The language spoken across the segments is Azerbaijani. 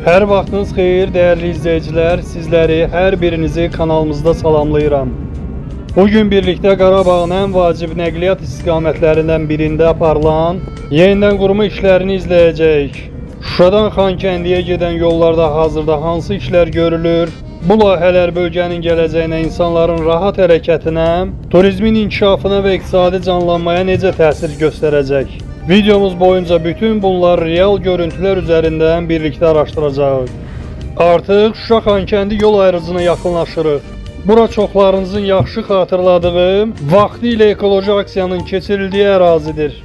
Hər vaxtınız xeyir, dəyərli izləyicilər. Sizləri, hər birinizi kanalımızda salamlayıram. Bugün birlikdə Qarabağın ən vacib nəqliyyat istiqamətlərindən birində aparılan yenidən qurma işlərini izləyəcəyik. Şuşadan Xankəndiyə gedən yollarda hazırda hansı işlər görülür? Bu layihələr bölgənin gələcəyinə, insanların rahat hərəkətinə, turizmin inkişafına və iqtisadi canlanmaya necə təsir göstərəcək? Videomuz boyunca bütün bunlar real görüntülər üzərindən birlikdə araşdıracağıq. Artıq Şuşa-Xankəndi yol ayrıcına yaxınlaşırıq. Bura çoxlarınızın yaxşı xatırladığı, vaxtilə ekoloji aksiyanın keçirildiyi ərazidir.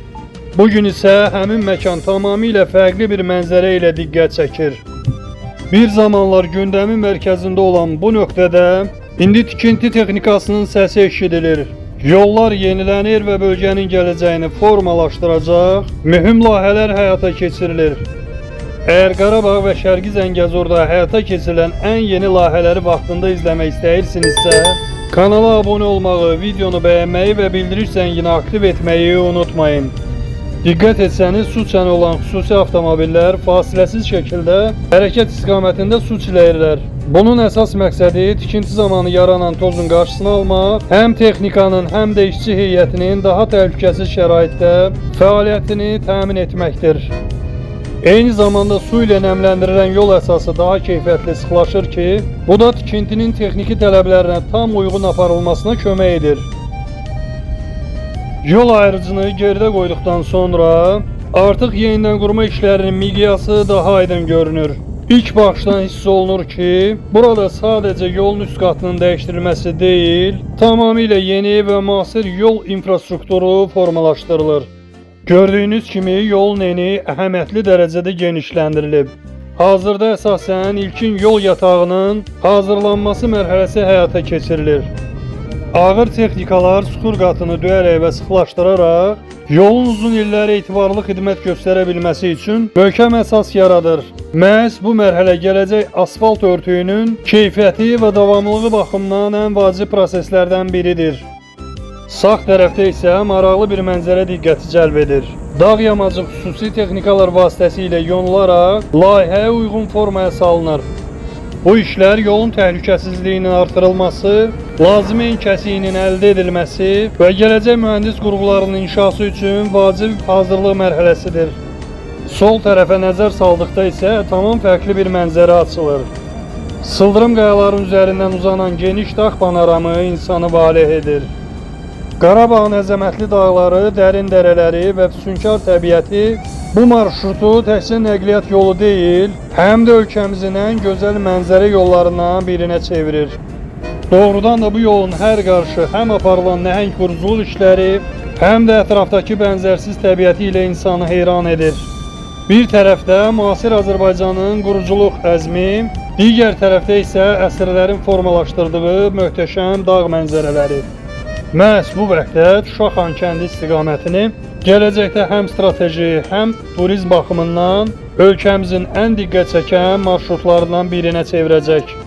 Bugün isə həmin məkan tamamilə fərqli bir mənzərə ilə diqqət çəkir. Bir zamanlar gündəmin mərkəzində olan bu nöqtədə indi tikinti texnikasının səsi eşidilir. Yollar yenilənir və bölgənin gələcəyini formalaşdıracaq mühüm layihələr həyata keçirilir. Əgər Qarabağ və Şərqi Zəngəzurda həyata keçirilən ən yeni layihələri vaxtında izləmək istəyirsinizsə, kanala abunə olmağı, videonu bəyənməyi və bildiriş zəngini aktiv etməyi unutmayın. Diqqət etsəniz, su çəni olan xüsusi avtomobillər fasiləsiz şəkildə hərəkət istiqamətində su çiləyirlər. Bunun əsas məqsədi tikinti zamanı yaranan tozun qarşısını almaq, həm texnikanın, həm də işçi heyətinin daha təhlükəsiz şəraitdə fəaliyyətini təmin etməkdir. Eyni zamanda su ilə nəmləndirilən yol əsası daha keyfiyyətli sıxlaşır ki, bu da tikintinin texniki tələblərinə tam uyğun aparılmasına kömək edir. Yol ayrıcını geridə qoyduqdan sonra artıq yenidən qurma işlərinin miqyası daha aydın görünür. İlk baxışdan hiss olunur ki, burada sadəcə yolun üst qatının dəyişdirilməsi deyil, tamamilə yeni və müasir yol infrastrukturu formalaşdırılır. Gördüyünüz kimi yolun eni əhəmiyyətli dərəcədə genişləndirilib. Hazırda əsasən ilkin yol yatağının hazırlanması mərhələsi həyata keçirilir. Ağır texnikalar suxur qatını döyərək və sıxlaşdıraraq yolun uzun illər etibarlı xidmət göstərə bilməsi üçün möhkəm əsas yaradır. Məhz bu mərhələ gələcək asfalt örtüyünün keyfiyyəti və davamlılığı baxımından ən vacib proseslərdən biridir. Sağ tərəfdə isə maraqlı bir mənzərə diqqəti cəlb edir. Dağ yamacı xüsusi texnikalar vasitəsilə yonularaq layihəyə uyğun formaya salınır. Bu işlər yolun təhlükəsizliyinin artırılması, lazımi en kəsiyinin əldə edilməsi və gələcək mühəndis qurğularının inşası üçün vacib hazırlıq mərhələsidir. Sol tərəfə nəzər saldıqda isə tamam fərqli bir mənzərə açılır. Sıldırım qayaların üzərindən uzanan geniş dağ panoramı insanı valeh edir. Qarabağın əzəmətli dağları, dərin dərələri və füsunkar təbiəti bu marşrutu təkcə nəqliyyat yolu deyil, həm də ölkəmizin ən gözəl mənzərə yollarından birinə çevirir. Doğrudan da bu yolun hər qarşı həm aparılan nəhəng quruculuq işləri, həm də ətrafdakı bənzərsiz təbiəti ilə insanı heyran edir. Bir tərəfdə müasir Azərbaycanın quruculuq əzmi, digər tərəfdə isə əsrlərin formalaşdırdığı möhtəşəm dağ mənzərələri. Məhz bu vəhdət Şuşa-Xankəndi istiqamətini gələcəkdə həm strateji, həm turizm baxımından ölkəmizin ən diqqət çəkən marşrutlarından birinə çevirəcək.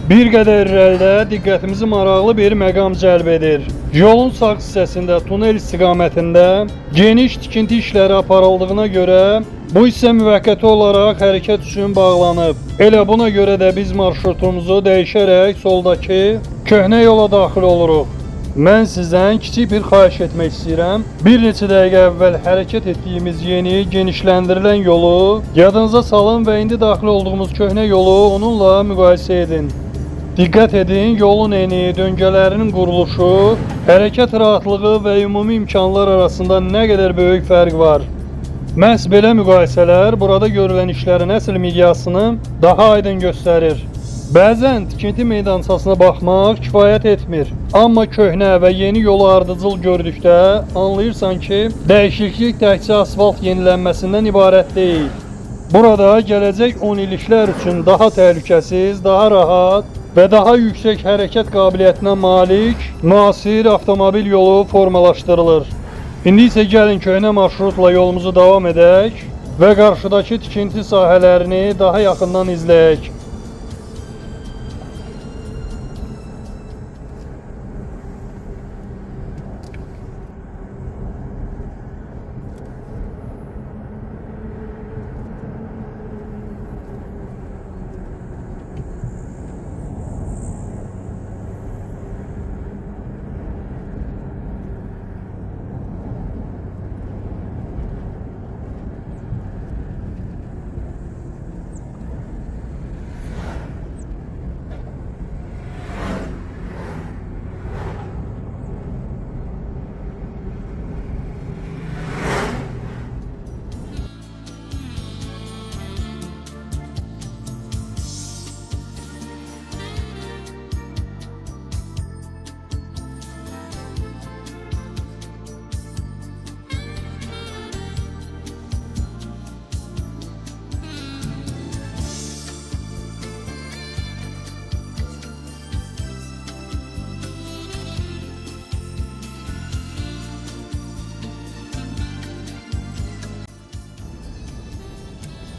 Bir qədər irəlidə diqqətimizi maraqlı bir məqam cəlb edir. Yolun sağ hissəsində tunel istiqamətində geniş tikinti işləri aparıldığına görə bu hissə müvəqqəti olaraq hərəkət üçün bağlanıb. Elə buna görə də biz marşrutumuzu dəyişərək soldakı köhnə yola daxil oluruq. Mən sizdən kiçik bir xahiş etmək istəyirəm. Bir neçə dəqiqə əvvəl hərəkət etdiyimiz yeni, genişləndirilən yolu yadınıza salın və indi daxil olduğumuz köhnə yolu onunla müqayisə edin. Diqqət edin, yolun eni, döngələrinin quruluşu, hərəkət rahatlığı və ümumi imkanlar arasında nə qədər böyük fərq var. Məhz belə müqayisələr burada görülən işlərin əsl miqyasını daha aydın göstərir. Bəzən tikinti meydançasına baxmaq kifayət etmir. Amma köhnə və yeni yolu ardıcıl gördükdə anlayırsan ki, dəyişiklik təkcə asfalt yenilənməsindən ibarət deyil. Burada gələcək 10 illiklər üçün daha təhlükəsiz, daha rahat və daha yüksək hərəkət qabiliyyətinə malik müasir avtomobil yolu formalaşdırılır. İndi isə gəlin köhnə marşrutla yolumuzu davam edək və qarşıdakı tikinti sahələrini daha yaxından izləyək.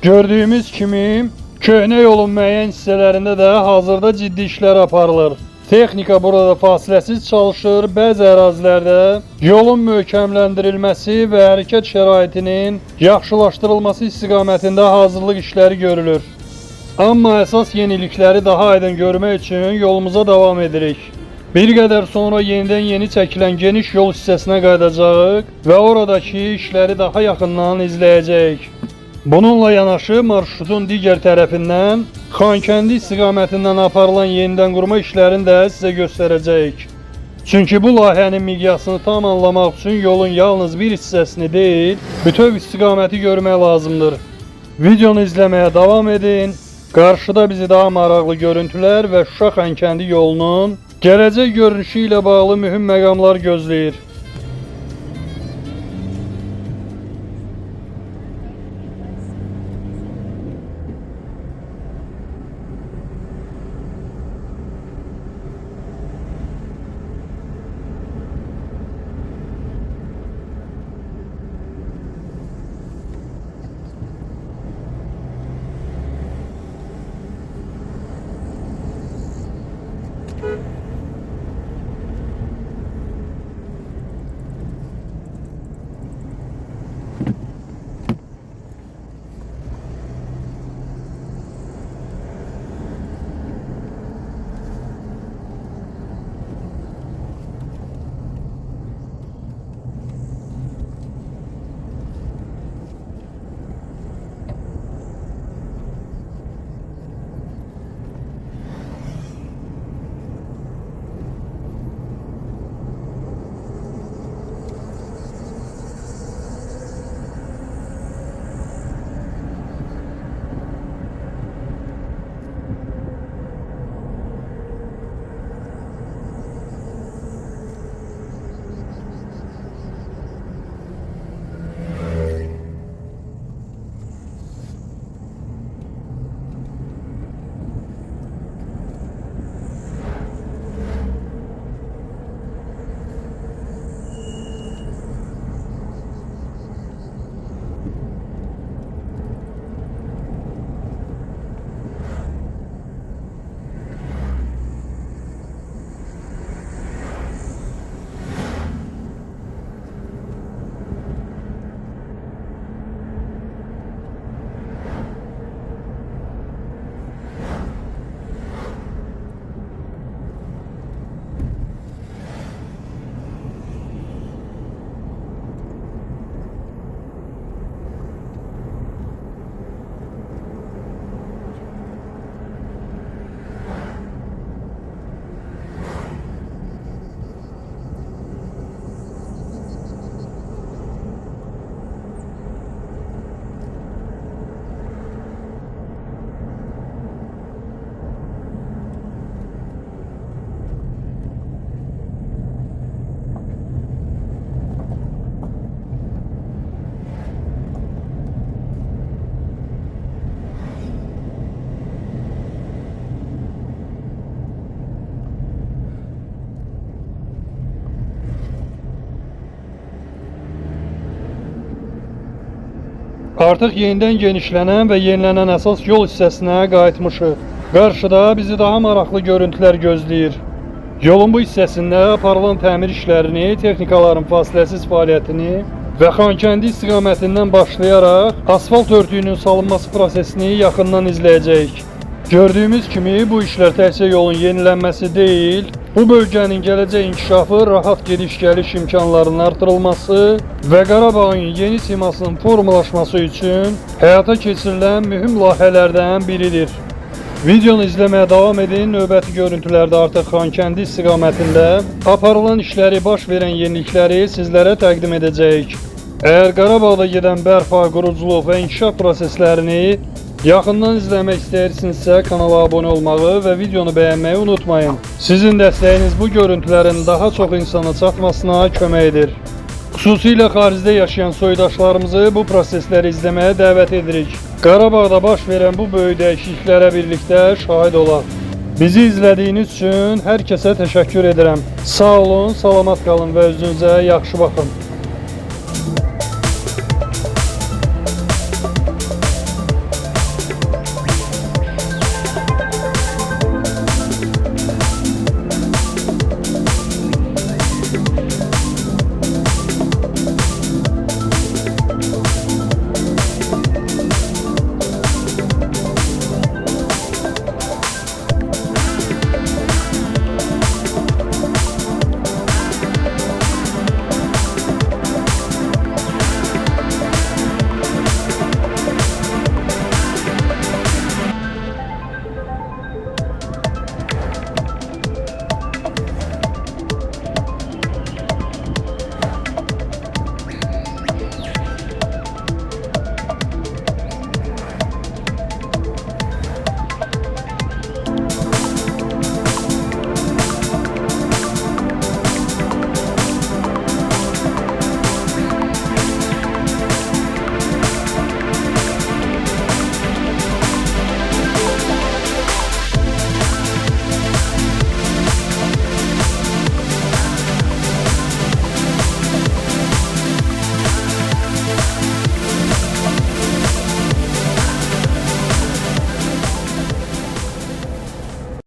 Gördüyümüz kimi köhnə yolun müəyyən hissələrində də hazırda ciddi işlər aparılır. Texnika burada fasiləsiz çalışır, bəzi ərazilərdə yolun möhkəmləndirilməsi və hərəkət şəraitinin yaxşılaşdırılması istiqamətində hazırlıq işləri görülür. Amma əsas yenilikləri daha aydın görmək üçün yolumuza davam edirik. Bir qədər sonra yenidən yeni çəkilən geniş yol hissəsinə qayıdacağıq və oradakı işləri daha yaxından izləyəcəyik. Bununla yanaşı marşrutun digər tərəfindən Xankəndi istiqamətindən aparılan yenidən qurma işlərini də sizə göstərəcəyik. Çünki bu layihənin miqyasını tam anlamaq üçün yolun yalnız bir hissəsini deyil, bütöv istiqaməti görmək lazımdır. Videonu izləməyə davam edin. Qarşıda bizi daha maraqlı görüntülər və Şuşa Xankəndi yolunun gələcək görünüşü ilə bağlı mühüm məqamlar gözləyir. Artıq yenidən genişlənən və yenilənən əsas yol hissəsinə qayıtmışıq. Qarşıda bizi daha maraqlı görüntülər gözləyir. Yolun bu hissəsində aparılan təmir işlərini, texnikaların fasiləsiz fəaliyyətini və Xankəndi istiqamətindən başlayaraq asfalt örtüyünün salınması prosesini yaxından izləyəcəyik. Gördüyümüz kimi bu işlər təkcə yolun yenilənməsi deyil, bu bölgənin gələcək inkişafı, rahat gediş-gəliş imkanlarının artırılması və Qarabağın yeni simasının formalaşması üçün həyata keçirilən mühüm layihələrdən biridir. Videonu izləməyə davam edin. Növbəti görüntülərdə artıq Xankəndi istiqamətində aparılan işləri, baş verən yenilikləri sizlərə təqdim edəcəyik. Əgər Qarabağda gedən bərpa, quruculuq və inkişaf proseslərini yaxından izləmək istəyirsinizsə kanala abunə olmağı və videonu bəyənməyi unutmayın. Sizin dəstəyiniz bu görüntülərin daha çox insana çatmasına kömək edir. Xüsusilə xaricdə yaşayan soydaşlarımızı bu prosesləri izləməyə dəvət edirik. Qarabağda baş verən bu böyük dəyişikliklərə birlikdə şahid olaq. Bizi izlədiyiniz üçün hər kəsə təşəkkür edirəm. Sağ olun, salamat qalın və özünüzə yaxşı baxın.